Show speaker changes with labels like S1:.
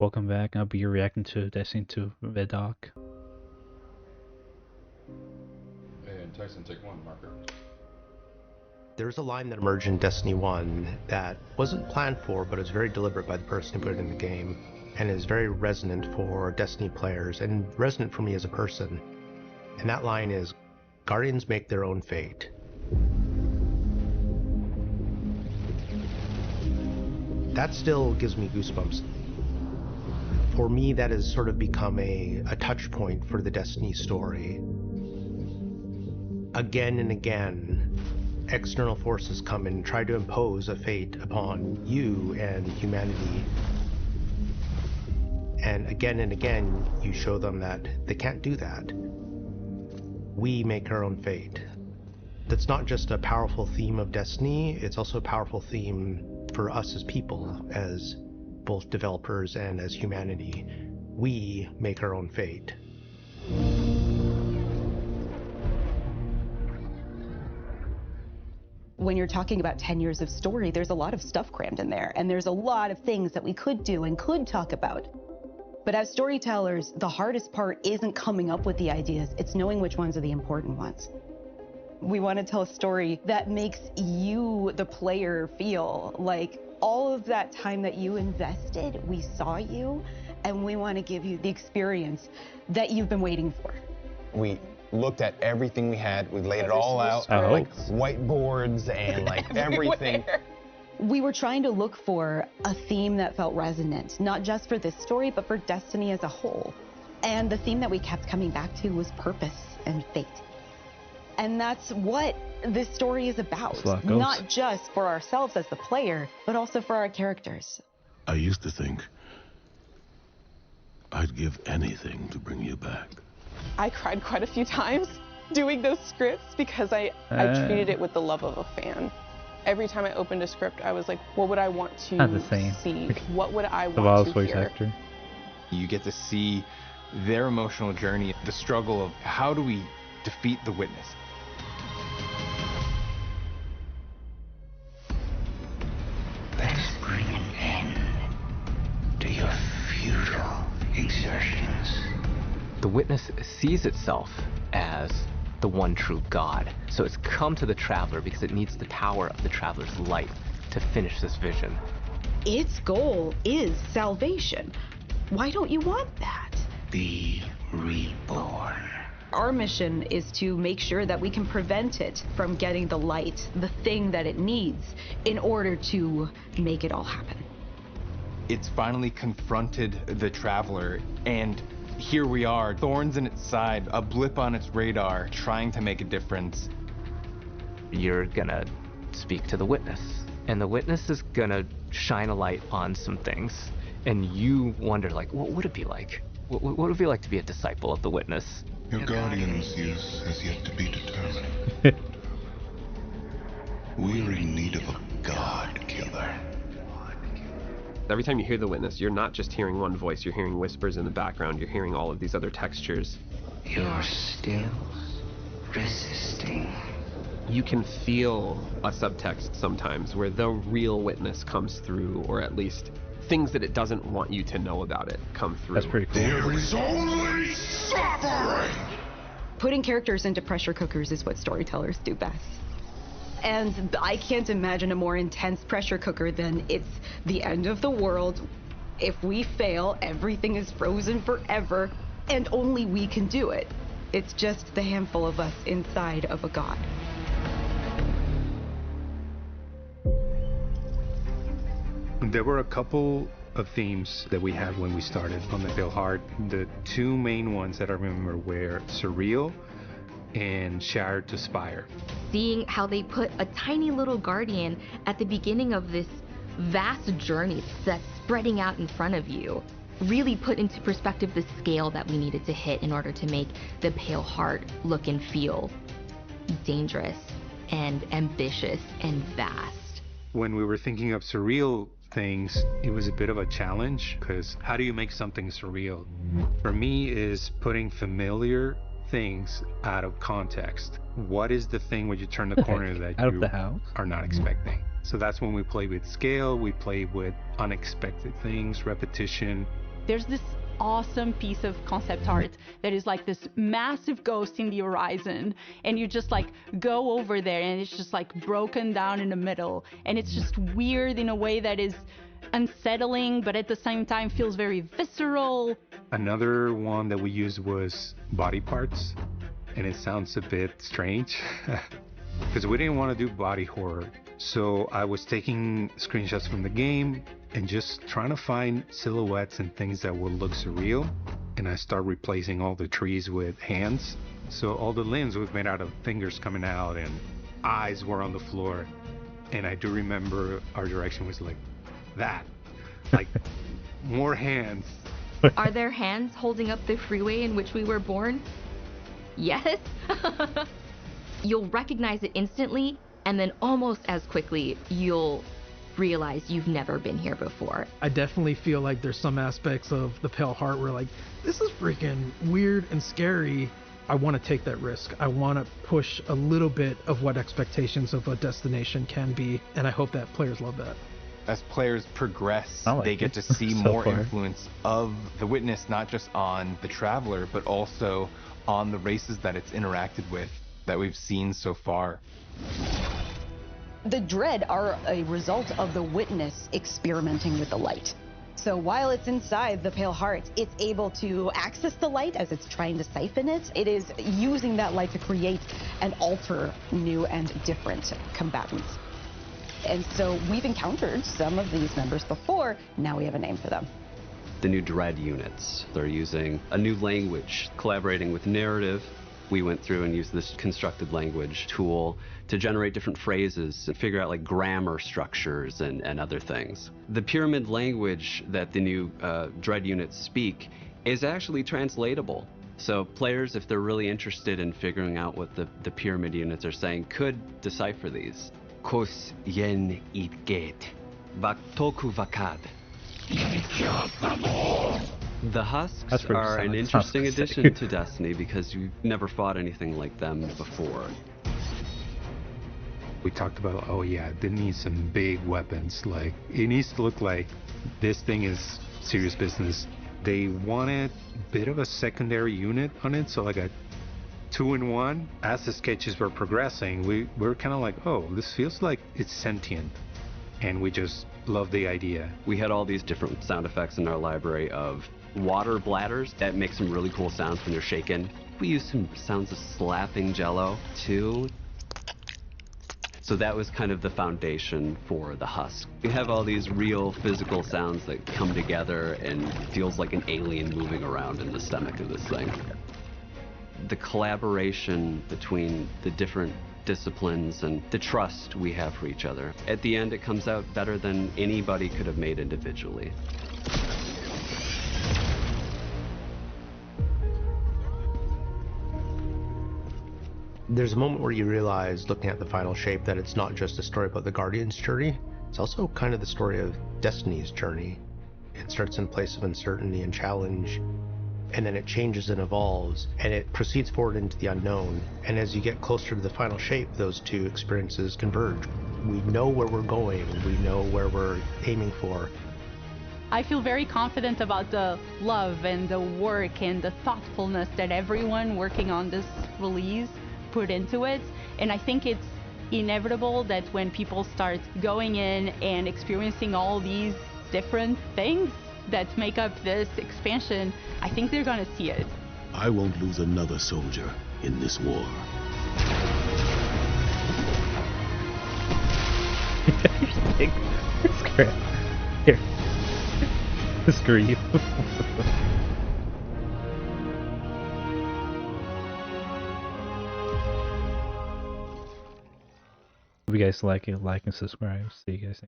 S1: Welcome back. I'll be reacting to Destiny 2 Vidoc.
S2: And Tyson, take one, marker.
S3: There's a line that emerged in Destiny 1 that wasn't planned for, but is very deliberate by the person who put it in the game, and is very resonant for Destiny players, and resonant for me as a person. And that line is, Guardians make their own fate. That still gives me goosebumps. For me, that has sort of become a touch point for the Destiny story. Again and again, external forces come and try to impose a fate upon you and humanity. And again, you show them that they can't do that. We make our own fate. That's not just a powerful theme of Destiny, it's also a powerful theme for us as people, as both developers and as humanity. We make our own fate.
S4: When you're talking about 10 years of story, there's a lot of stuff crammed in there, and there's a lot of things that we could do and could talk about. But as storytellers, the hardest part isn't coming up with the ideas, it's knowing which ones are the important ones. We want to tell a story that makes you, the player, feel like all of that time that you invested, we saw you, and we want to give you the experience that you've been waiting for.
S5: We looked at everything we had, we laid it all out, like whiteboards and like everything.
S4: We were trying to look for a theme that felt resonant, not just for this story, but for Destiny as a whole. And the theme that we kept coming back to was purpose and fate. And that's what this story is about, not just for ourselves as the player, but also for our characters.
S6: I used to think I'd give anything to bring you back.
S7: I cried quite a few times doing those scripts because I treated it with the love of a fan. Every time I opened a script, I was like, what would I want to see? What would I want to hear?
S5: You get to see their emotional journey, the struggle of how do we defeat the Witness.
S8: Let's bring an end to your futile exertions.
S9: The Witness sees itself as the one true God. So it's come to the Traveler because it needs the power of the Traveler's light to finish this vision.
S4: Its goal is salvation. Why don't you want that?
S8: Be reborn.
S4: Our mission is to make sure that we can prevent it from getting the light, the thing that it needs, in order to make it all happen.
S5: It's finally confronted the Traveler, and here we are, thorns in its side, a blip on its radar, trying to make a difference.
S9: You're gonna speak to the Witness, and the Witness is gonna shine a light on some things, and you wonder, like, what would it be like? What would it be like to be a disciple of the Witness?
S6: Your Guardian's use has yet to be determined. We're in need of a God killer.
S10: Every time you hear the Witness, you're not just hearing one voice, you're hearing whispers in the background, you're hearing all of these other textures.
S8: You're still resisting.
S10: You can feel a subtext sometimes where the real Witness comes through, or at least things that it doesn't want you to know about it come through.
S1: That's pretty cool.
S6: There is only suffering!
S4: Putting characters into pressure cookers is what storytellers do best. And I can't imagine a more intense pressure cooker than it's the end of the world. If we fail, everything is frozen forever, and only we can do it. It's just the handful of us inside of a god.
S11: There were a couple of themes that we had when we started on the Pale Heart. The two main ones that I remember were surreal and Shattered to Spire.
S12: Seeing how they put a tiny little guardian at the beginning of this vast journey that's spreading out in front of you really put into perspective the scale that we needed to hit in order to make the Pale Heart look and feel dangerous and ambitious and vast.
S11: When we were thinking of surreal things, it was a bit of a challenge, because how do you make something surreal? For me, is putting familiar things out of context. What is the thing when you turn the corner that you are not expecting? So that's when we play with scale, we play with unexpected things, repetition,
S13: There's this awesome piece of concept art that is like this massive ghost in the horizon, and you just like go over there and it's just like broken down in the middle, and it's just weird in a way that is unsettling but at the same time feels very visceral.
S11: Another one that we used was body parts, and it sounds a bit strange because we didn't want to do body horror. So I was taking screenshots from the game and just trying to find silhouettes and things that would look surreal. And I started replacing all the trees with hands. So all the limbs was made out of fingers coming out and eyes were on the floor. And I do remember our direction was like that, like more hands.
S12: Are there hands holding up the freeway in which we were born? Yes. You'll recognize it instantly, and then almost as quickly you'll realize you've never been here before.
S14: I definitely feel like there's some aspects of the Pale Heart where like, this is freaking weird and scary. I want to take that risk. I want to push a little bit of what expectations of a destination can be, and I hope that players love that.
S5: As players progress,
S1: like
S5: they get to see
S1: so
S5: more
S1: far.
S5: influence of the Witness, not just on the Traveler, but also on the races that it's interacted with that we've seen so far.
S4: The Dread are a result of the Witness experimenting with the light. So while it's inside the Pale Heart, it's able to access the light as it's trying to siphon it. It is using that light to create and alter new and different combatants. And so we've encountered some of these members before. Now we have a name for them.
S15: The new Dread units. They're using a new language, collaborating with narrative. We went through and used this constructed language tool to generate different phrases and figure out like grammar structures and other things. The pyramid language that the new Dread units speak is actually translatable. So players, if they're really interested in figuring out what the pyramid units are saying, could decipher these. Kos yen itget, vaktoku vakad. The Husks are an interesting addition to Destiny because you've never fought anything like them before.
S11: We talked about, oh yeah, they need some big weapons. Like, it needs to look like this thing is serious business. They wanted a bit of a secondary unit on it, so like a 2-in-1. As the sketches were progressing, we were kind of like, oh, this feels like it's sentient. And we just love the idea.
S15: We had all these different sound effects in our library of water bladders that make some really cool sounds when they're shaken. We used some sounds of slapping jello too. So that was kind of the foundation for the Husk. We have all these real physical sounds that come together and feels like an alien moving around in the stomach of this thing. The collaboration between the different disciplines and the trust we have for each other. At the end, it comes out better than anybody could have made individually.
S3: There's a moment where you realize, looking at the final shape, that it's not just a story about the Guardian's journey, it's also kind of the story of Destiny's journey. It starts in a place of uncertainty and challenge, and then it changes and evolves, and it proceeds forward into the unknown. And as you get closer to the final shape, those two experiences converge. We know where we're going, we know where we're aiming for.
S13: I feel very confident about the love and the work and the thoughtfulness that everyone working on this release put into it, and I think it's inevitable that when people start going in and experiencing all these different things that make up this expansion, I think they're gonna see it.
S16: I won't lose another soldier in this war.
S1: Here. Screw you. If you guys like it, like and subscribe. See you guys next time.